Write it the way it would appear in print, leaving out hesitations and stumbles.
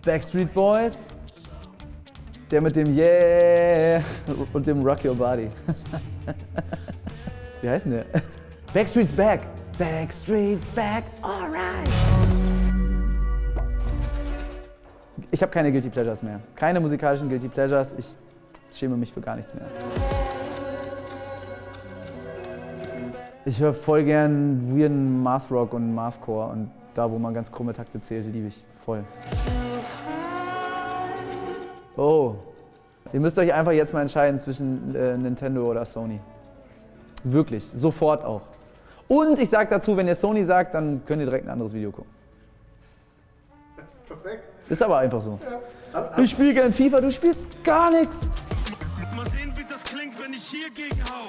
Backstreet Boys. Der mit dem Yeah und dem Rock Your Body. Wie heißt denn der? Backstreet's Back. Backstreet's Back, alright. Ich habe keine Guilty Pleasures mehr. Keine musikalischen Guilty Pleasures. Ich schäme mich für gar nichts mehr. Ich höre voll gern weirden Math-Rock und Mathcore und da, wo man ganz krumme Takte zählt, liebe ich voll. Oh, ihr müsst euch einfach jetzt mal entscheiden zwischen Nintendo oder Sony. Wirklich, sofort auch. Und ich sage dazu, wenn ihr Sony sagt, dann könnt ihr direkt ein anderes Video gucken. Perfekt. Ist aber einfach so. Ja. Ich spiele gern FIFA, du spielst gar nichts. Mal sehen, wie das klingt, wenn ich hier gegenhau.